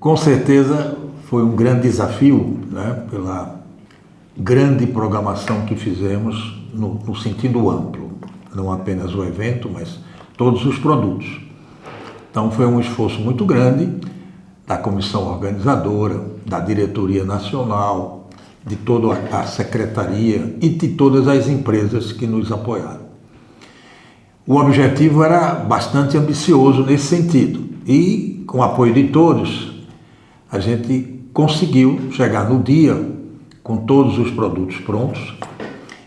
Com certeza foi um grande desafio, né, pela grande programação que fizemos no sentido amplo, não apenas o evento, mas todos os produtos. Então foi um esforço muito grande da comissão organizadora, da diretoria nacional, de toda a secretaria e de todas as empresas que nos apoiaram. O objetivo era bastante ambicioso nesse sentido e, com o apoio de todos, a gente conseguiu chegar no dia com todos os produtos prontos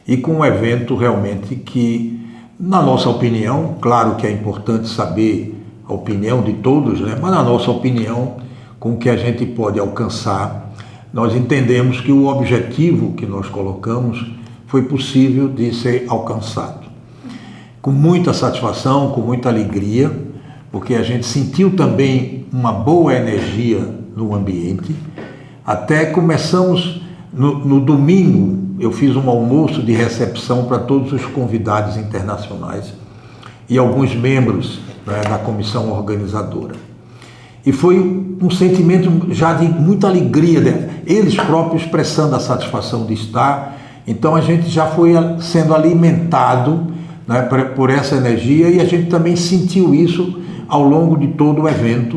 e com um evento realmente que, na nossa opinião, claro que é importante saber a opinião de todos, né? Mas na nossa opinião, com o que a gente pode alcançar, nós entendemos que o objetivo que nós colocamos foi possível de ser alcançado. Com muita satisfação, com muita alegria, porque a gente sentiu também uma boa energia no ambiente. Até começamos no domingo, eu fiz um almoço de recepção para todos os convidados internacionais e alguns membros, né, da comissão organizadora. E foi um sentimento já de muita alegria, né? Eles próprios expressando a satisfação de estar. Então a gente já foi sendo alimentado, né, por essa energia, e a gente também sentiu isso ao longo de todo o evento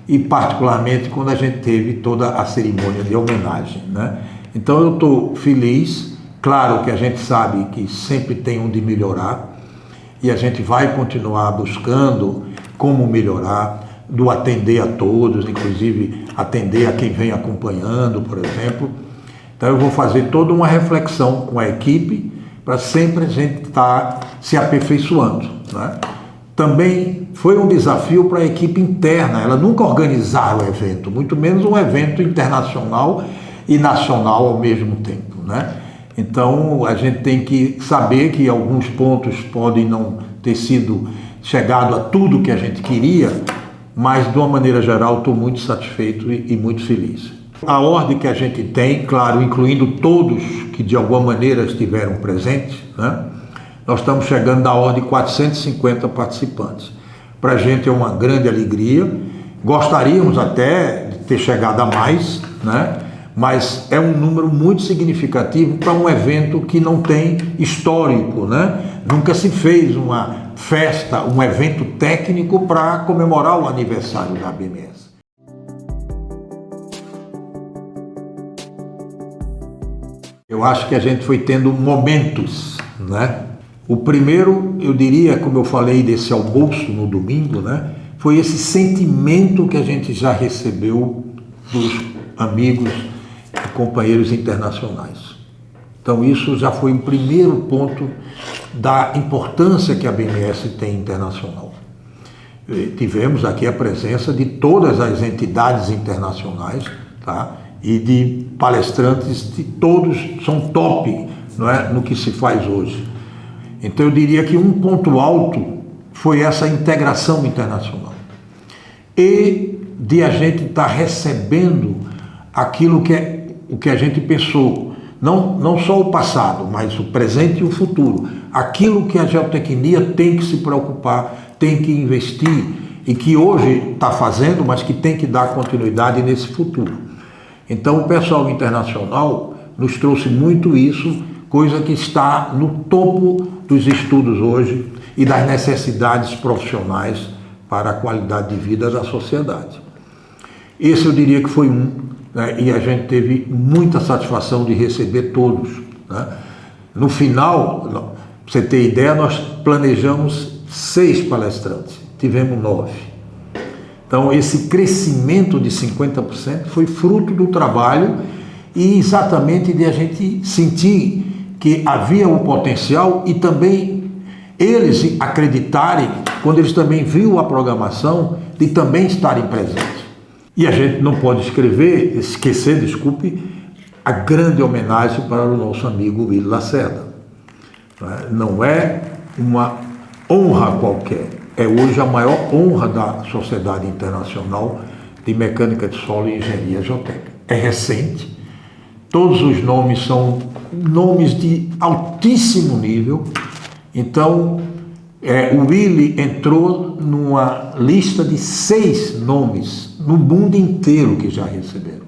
e particularmente quando a gente teve toda a cerimônia de homenagem, né? Então eu estou feliz, claro que a gente sabe que sempre tem onde melhorar e a gente vai continuar buscando como melhorar, do atender a todos, inclusive atender a quem vem acompanhando, por exemplo. Então eu vou fazer toda uma reflexão com a equipe para sempre a gente estar se aperfeiçoando, né? Também foi um desafio para a equipe interna, ela nunca organizara o evento, muito menos um evento internacional e nacional ao mesmo tempo, né? Então a gente tem que saber que alguns pontos podem não ter sido chegado a tudo que a gente queria, mas de uma maneira geral estou muito satisfeito e muito feliz. A ordem que a gente tem, claro, incluindo todos que de alguma maneira estiveram presentes, né? Nós estamos chegando à ordem de 450 participantes. Para a gente é uma grande alegria, gostaríamos até de ter chegado a mais, né? Mas é um número muito significativo para um evento que não tem histórico, né? Nunca se fez uma festa, um evento técnico para comemorar o aniversário da ABMS. Eu acho que a gente foi tendo momentos, né? O primeiro, eu diria, como eu falei desse almoço no domingo, né? Foi esse sentimento que a gente já recebeu dos amigos e companheiros internacionais. Então isso já foi um primeiro ponto da importância que a ABMS tem internacional. Tivemos aqui a presença de todas as entidades internacionais, tá? E de palestrantes de todos, são top, não é, no que se faz hoje. Então eu diria que um ponto alto foi essa integração internacional. E de a gente estar recebendo aquilo que é o que a gente pensou, não só o passado, mas o presente e o futuro. Aquilo que a geotecnia tem que se preocupar, tem que investir e que hoje está fazendo, mas que tem que dar continuidade nesse futuro. Então o pessoal internacional nos trouxe muito isso, coisa que está no topo dos estudos hoje e das necessidades profissionais para a qualidade de vida da sociedade. Esse eu diria que foi um, né, e a gente teve muita satisfação de receber todos, né? No final, para você ter ideia, nós planejamos 6 palestrantes, tivemos 9. Então esse crescimento de 50% foi fruto do trabalho e exatamente de a gente sentir que havia um potencial e também eles acreditarem, quando eles também viram a programação, de também estarem presentes. E a gente não pode esquecer, a grande homenagem para o nosso amigo Willy Lacerda. Não é uma honra qualquer, é hoje a maior honra da Sociedade Internacional de Mecânica de Solo e Engenharia Geotécnica. É recente, todos os nomes são nomes de altíssimo nível. Então o Willy entrou numa lista de 6 nomes no mundo inteiro que já receberam.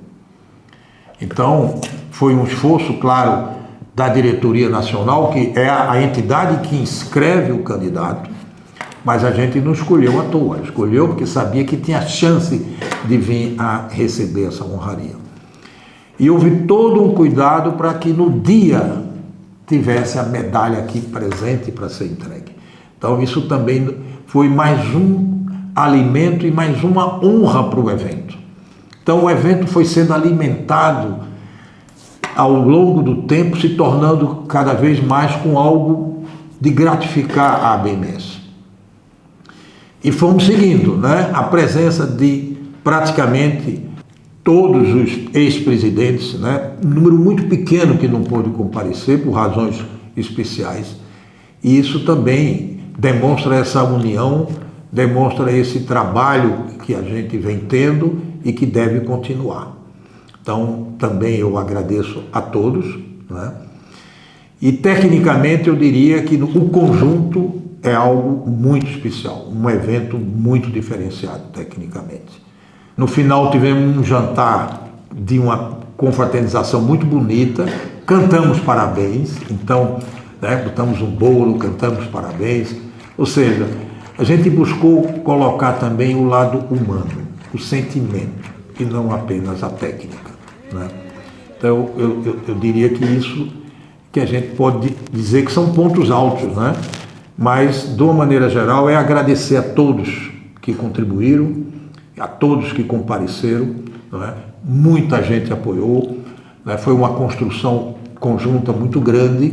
Então, foi um esforço, claro, da diretoria nacional, que é a entidade que inscreve o candidato, mas a gente não escolheu à toa, escolheu porque sabia que tinha chance de vir a receber essa honraria. E houve todo um cuidado para que no dia tivesse a medalha aqui presente para ser entregue. Então isso também foi mais um alimento e mais uma honra para o evento. Então o evento foi sendo alimentado ao longo do tempo, se tornando cada vez mais com algo de gratificar a ABMS. E fomos seguindo, né? A presença de praticamente todos os ex-presidentes, né? Um número muito pequeno que não pôde comparecer por razões especiais. E isso também demonstra essa união, demonstra esse trabalho que a gente vem tendo e que deve continuar. Então, também eu agradeço a todos, né? E tecnicamente eu diria que o conjunto é algo muito especial, um evento muito diferenciado tecnicamente. No final tivemos um jantar de uma confraternização muito bonita, cantamos parabéns, então, né, botamos um bolo, cantamos parabéns, ou seja, a gente buscou colocar também o lado humano, o sentimento, e não apenas a técnica, né? Então eu diria que isso que a gente pode dizer que são pontos altos, né? Mas, de uma maneira geral, é agradecer a todos que contribuíram, a todos que compareceram, não é? Muita gente apoiou, né? Foi uma construção conjunta muito grande,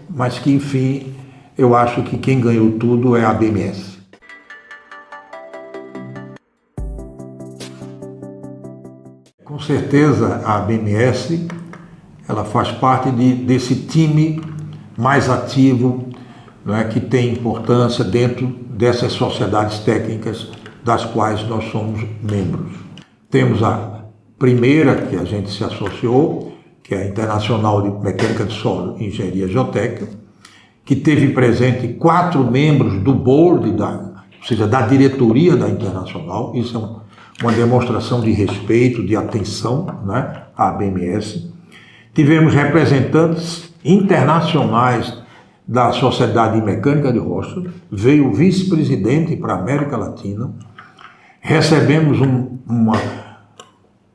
mas que, enfim, eu acho que quem ganhou tudo é a ABMS. Com certeza, a ABMS, ela faz parte desse time mais ativo, não é, que tem importância dentro dessas sociedades técnicas das quais nós somos membros. Temos a primeira que a gente se associou, que é a Internacional de Mecânica de Solo e Engenharia Geotécnica, que teve presente 4 membros do board, ou seja, da diretoria da Internacional. Isso é uma demonstração de respeito, de atenção, né, à ABMS. Tivemos representantes internacionais da Sociedade de Mecânica de Rochas, veio o vice-presidente para a América Latina, recebemos uma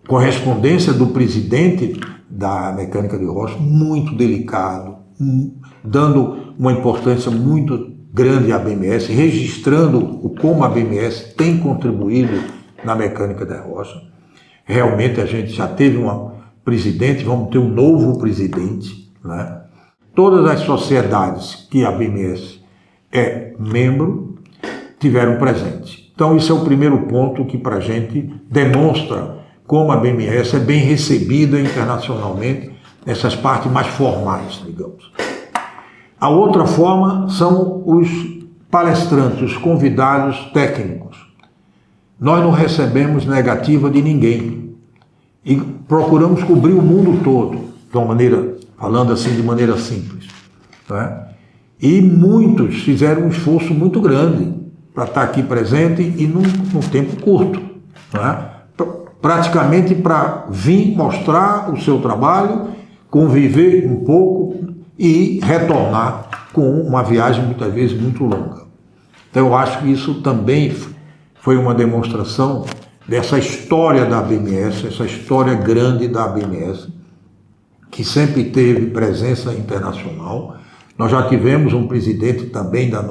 correspondência do presidente da Mecânica de Rochas, muito delicado, dando uma importância muito grande à ABMS, registrando como a ABMS tem contribuído na Mecânica de Rochas. Realmente a gente já teve um presidente, vamos ter um novo presidente, né? Todas as sociedades que a ABMS é membro tiveram presente. Então, isso é o primeiro ponto que para a gente demonstra como a ABMS é bem recebida internacionalmente nessas partes mais formais, digamos. A outra forma são os palestrantes, os convidados técnicos. Nós não recebemos negativa de ninguém e procuramos cobrir o mundo todo, de uma maneira, falando assim de maneira simples, né? E muitos fizeram um esforço muito grande para estar aqui presente e num tempo curto, né? Praticamente para vir mostrar o seu trabalho, conviver um pouco e retornar com uma viagem muitas vezes muito longa. Então eu acho que isso também foi uma demonstração dessa história da ABMS, essa história grande da ABMS, que sempre teve presença internacional. Nós já tivemos um presidente também da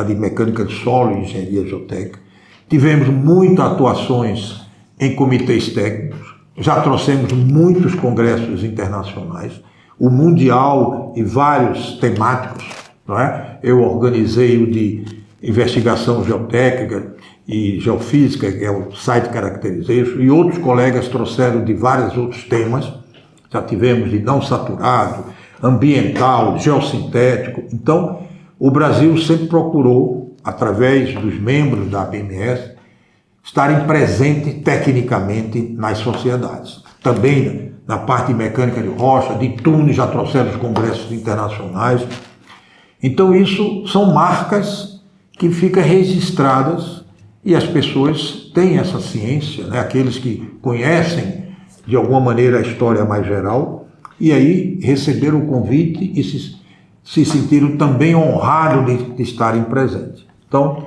de Mecânica de Solo e Engenharia Geotécnica. Tivemos muitas atuações em comitês técnicos. Já trouxemos muitos congressos internacionais, o Mundial e vários temáticos, não é? Eu organizei o de investigação geotécnica e geofísica, que é o Site Characterization, e outros colegas trouxeram de vários outros temas. Já tivemos de não saturado, ambiental, geossintético. Então, o Brasil sempre procurou, através dos membros da ABMS, estarem presentes tecnicamente nas sociedades. Também na parte de mecânica de rocha, de túneis, já trouxeram os congressos internacionais. Então, isso são marcas que ficam registradas E as pessoas têm essa ciência, né? Aqueles que conhecem de alguma maneira a história mais geral, e aí receberam o convite e se sentiram também honrados de estarem presentes. Então,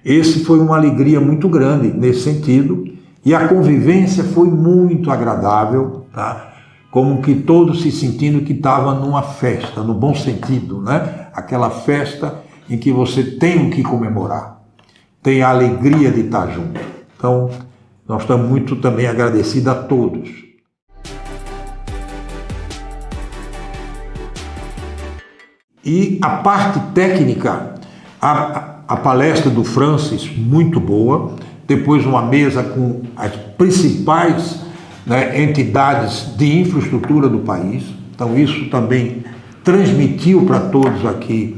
esse foi uma alegria muito grande nesse sentido, e a convivência foi muito agradável, tá? Como que todos se sentindo que estava numa festa, no bom sentido, né? Aquela festa em que você tem o que comemorar, tem a alegria de estar junto. Então, nós estamos muito também agradecidos a todos. E a parte técnica, a palestra do Francis, muito boa, depois uma mesa com as principais, né, entidades de infraestrutura do país. Então isso também transmitiu para todos aqui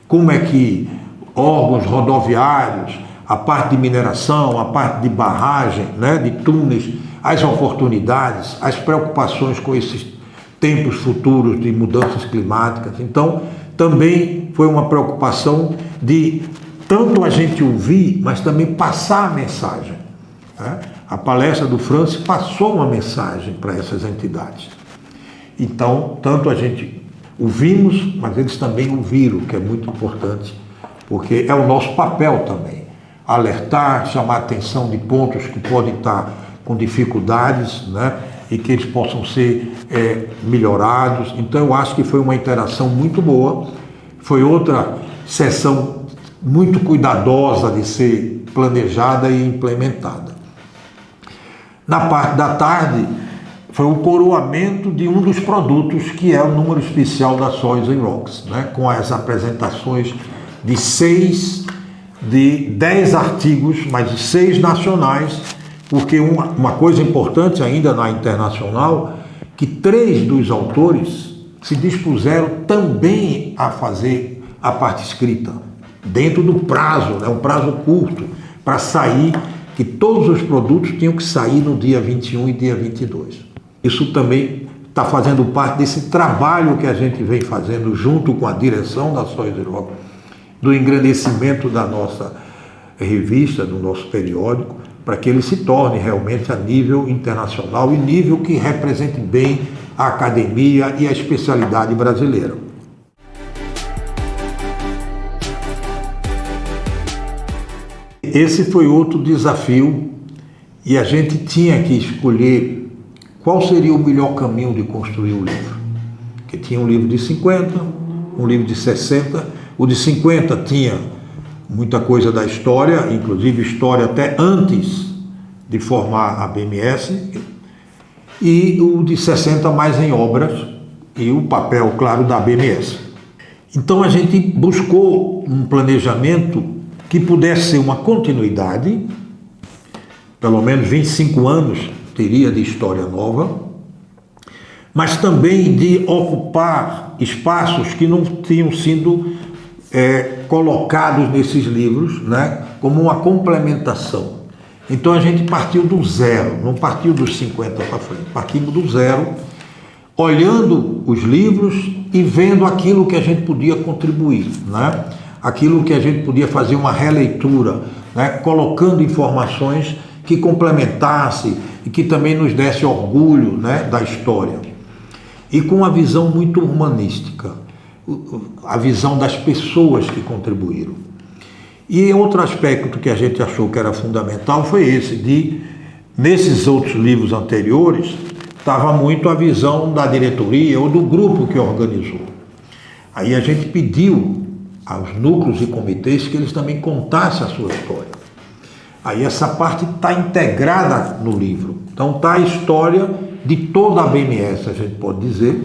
como é que órgãos rodoviários, a parte de mineração, a parte de barragem, né, de túneis, as oportunidades, as preocupações com esses tempos futuros de mudanças climáticas. Então também foi uma preocupação de tanto a gente ouvir, mas também passar a mensagem, né? A palestra do Francis passou uma mensagem para essas entidades. Então, tanto a gente ouvimos, mas eles também ouviram, que é muito importante, porque é o nosso papel também, alertar, chamar a atenção de pontos que podem estar com dificuldades, né? E que eles possam ser melhorados. Então, eu acho que foi uma interação muito boa, foi outra sessão muito cuidadosa de ser planejada e implementada. Na parte da tarde, foi o coroamento de um dos produtos, que é o número especial da Soils & Rocks, né? Com as apresentações de 10 artigos, mas de 6 nacionais, porque uma coisa importante ainda na internacional, que 3 dos autores se dispuseram também a fazer a parte escrita, dentro do prazo, né? Um prazo curto, para sair, que todos os produtos tinham que sair no dia 21 e dia 22. Isso também está fazendo parte desse trabalho que a gente vem fazendo junto com a direção da Soils & Rocks, do engrandecimento da nossa revista, do nosso periódico, para que ele se torne realmente a nível internacional e nível que represente bem a academia e a especialidade brasileira. Esse foi outro desafio, e a gente tinha que escolher qual seria o melhor caminho de construir o livro. Porque tinha um livro de 50, um livro de 60, o de 50 tinha muita coisa da história, inclusive história até antes de formar a BMS, e o de 60 mais em obras, e o papel, claro, da BMS. Então a gente buscou um planejamento que pudesse ser uma continuidade, pelo menos 25 anos teria de história nova, mas também de ocupar espaços que não tinham sido colocados nesses livros, né, como uma complementação. Então a gente partiu do zero, não partiu dos 50 para frente, partimos do zero, olhando os livros e vendo aquilo que a gente podia contribuir, né? Aquilo que a gente podia fazer uma releitura, né? Colocando informações que complementasse e que também nos desse orgulho, né, da história. E com uma visão muito humanística, a visão das pessoas que contribuíram. E outro aspecto que a gente achou que era fundamental foi esse, nesses outros livros anteriores, estava muito a visão da diretoria ou do grupo que organizou. Aí a gente pediu aos núcleos e comitês que eles também contassem a sua história. Aí essa parte está integrada no livro. Então está a história de toda a BMS, a gente pode dizer.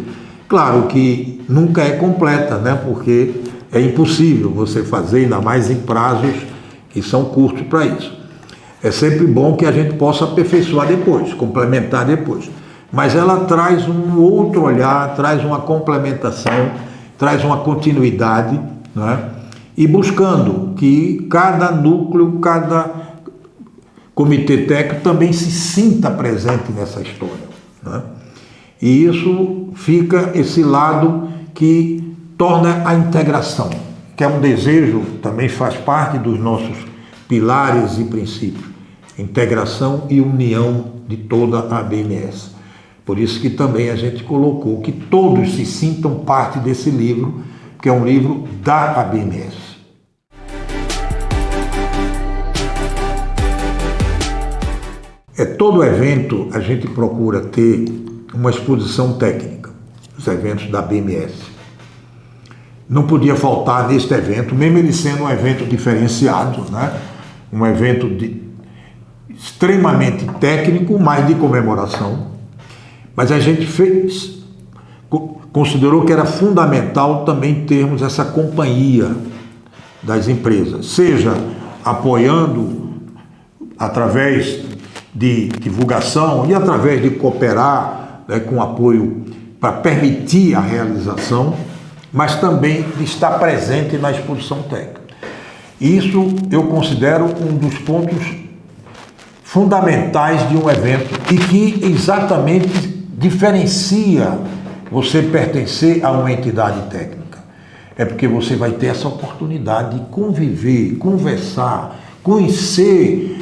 Claro que nunca é completa, né? Porque é impossível você fazer, ainda mais em prazos que são curtos para isso. É sempre bom que a gente possa aperfeiçoar depois, complementar depois. Mas ela traz um outro olhar, traz uma complementação, traz uma continuidade, né? E buscando que cada núcleo, cada comitê técnico também se sinta presente nessa história, né? E isso fica esse lado que torna a integração, que é um desejo, também faz parte dos nossos pilares e princípios: integração e união de toda a BMS. Por isso que também a gente colocou que todos se sintam parte desse livro, que é um livro da ABMS. Todo evento a gente procura ter uma exposição técnica, os eventos da BMS. Não podia faltar neste evento, mesmo ele sendo um evento diferenciado, né? Um evento extremamente técnico, mas de comemoração. Mas a gente considerou que era fundamental também termos essa companhia das empresas, seja apoiando através de divulgação e através de cooperar, né, com apoio para permitir a realização, mas também de estar presente na exposição técnica. Isso eu considero um dos pontos fundamentais de um evento e que exatamente diferencia você pertencer a uma entidade técnica. É porque você vai ter essa oportunidade de conviver, conversar, conhecer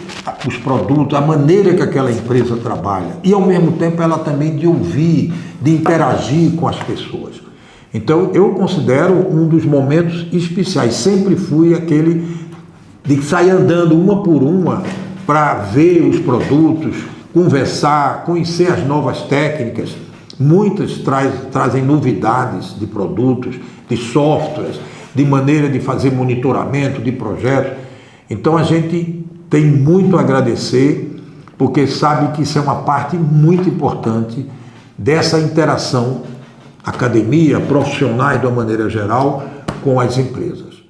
os produtos, a maneira que aquela empresa trabalha e, ao mesmo tempo, ela também de ouvir, de interagir com as pessoas. Então, eu considero um dos momentos especiais. Sempre fui aquele de sair andando uma por uma para ver os produtos, conversar, conhecer as novas técnicas. Muitas trazem novidades de produtos, de softwares, de maneira de fazer monitoramento de projetos. Então, a gente tem muito a agradecer, porque sabe que isso é uma parte muito importante dessa interação academia, profissionais de uma maneira geral, com as empresas.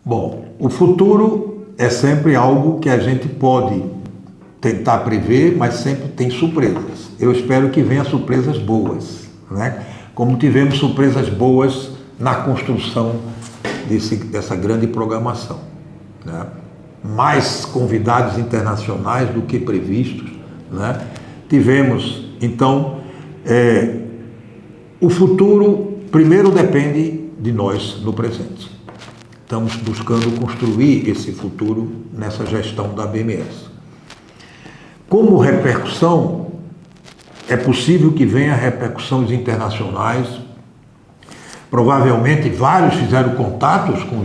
Bom, o futuro é sempre algo que a gente pode tentar prever, mas sempre tem surpresas. Eu espero que venham surpresas boas, né? Como tivemos surpresas boas na construção dessa grande programação, né? Mais convidados internacionais do que previstos, né? Tivemos, então, o futuro primeiro depende de nós no presente. Estamos buscando construir esse futuro nessa gestão da BMS. Como repercussão, é possível que venha repercussões internacionais. Provavelmente vários fizeram contatos com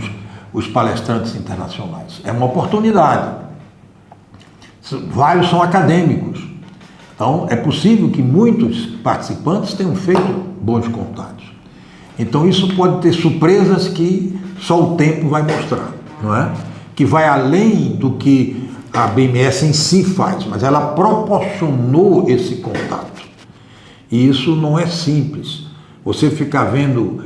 os palestrantes internacionais. É uma oportunidade. Vários são acadêmicos. Então, é possível que muitos participantes tenham feito bons contatos. Então, isso pode ter surpresas que só o tempo vai mostrar, não é? Que vai além do que a BMS em si faz, mas ela proporcionou esse contato. E isso não é simples. Você ficar vendo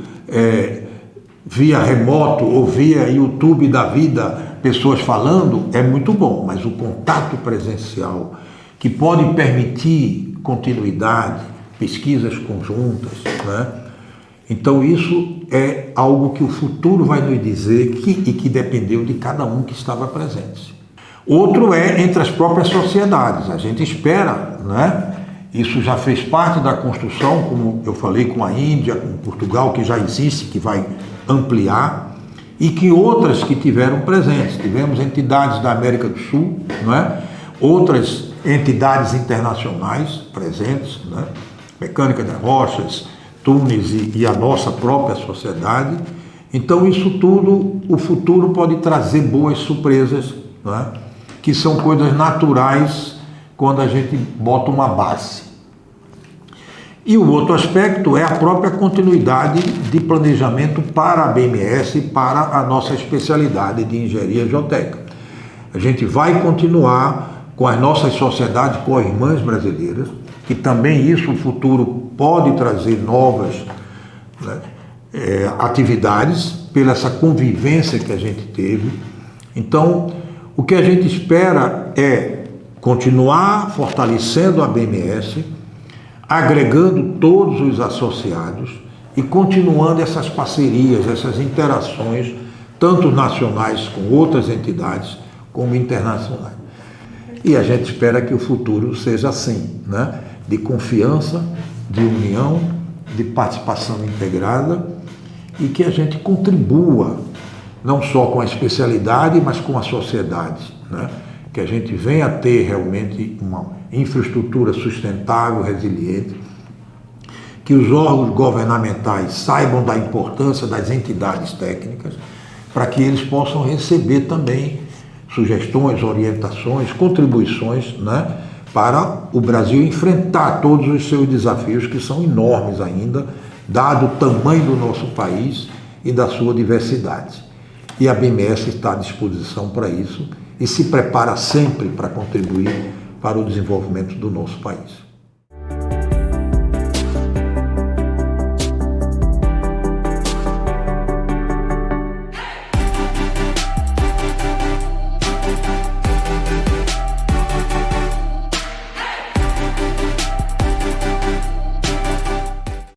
via remoto ou via YouTube da vida pessoas falando é muito bom, mas o contato presencial, que pode permitir continuidade, pesquisas conjuntas, né? Então isso é algo que o futuro vai nos dizer e que dependeu de cada um que estava presente. Outro é entre as próprias sociedades. A gente espera, né? Isso já fez parte da construção, como eu falei, com a Índia, com Portugal, que já existe, que vai ampliar, e que outras que tiveram presentes. Tivemos entidades da América do Sul, né? Outras entidades internacionais presentes, né? Mecânica de Rochas, Tunis e a nossa própria sociedade. Então, isso tudo, o futuro pode trazer boas surpresas, né? Que são coisas naturais quando a gente bota uma base. E o outro aspecto é a própria continuidade de planejamento para a BMS e para a nossa especialidade de engenharia geotécnica. A gente vai continuar com as nossas sociedades, com as irmãs brasileiras, que também isso, o futuro pode trazer novas, né, atividades, pela essa convivência que a gente teve. Então, o que a gente espera é continuar fortalecendo a BMS, agregando todos os associados e continuando essas parcerias, essas interações, tanto nacionais com outras entidades, como internacionais. E a gente espera que o futuro seja assim, né? De confiança, de união, de participação integrada e que a gente contribua, não só com a especialidade, mas com a sociedade, né? Que a gente venha a ter realmente uma infraestrutura sustentável, resiliente, que os órgãos governamentais saibam da importância das entidades técnicas, para que eles possam receber também sugestões, orientações, contribuições, né, para o Brasil enfrentar todos os seus desafios, que são enormes ainda, dado o tamanho do nosso país e da sua diversidade. E a BMS está à disposição para isso e se prepara sempre para contribuir para o desenvolvimento do nosso país.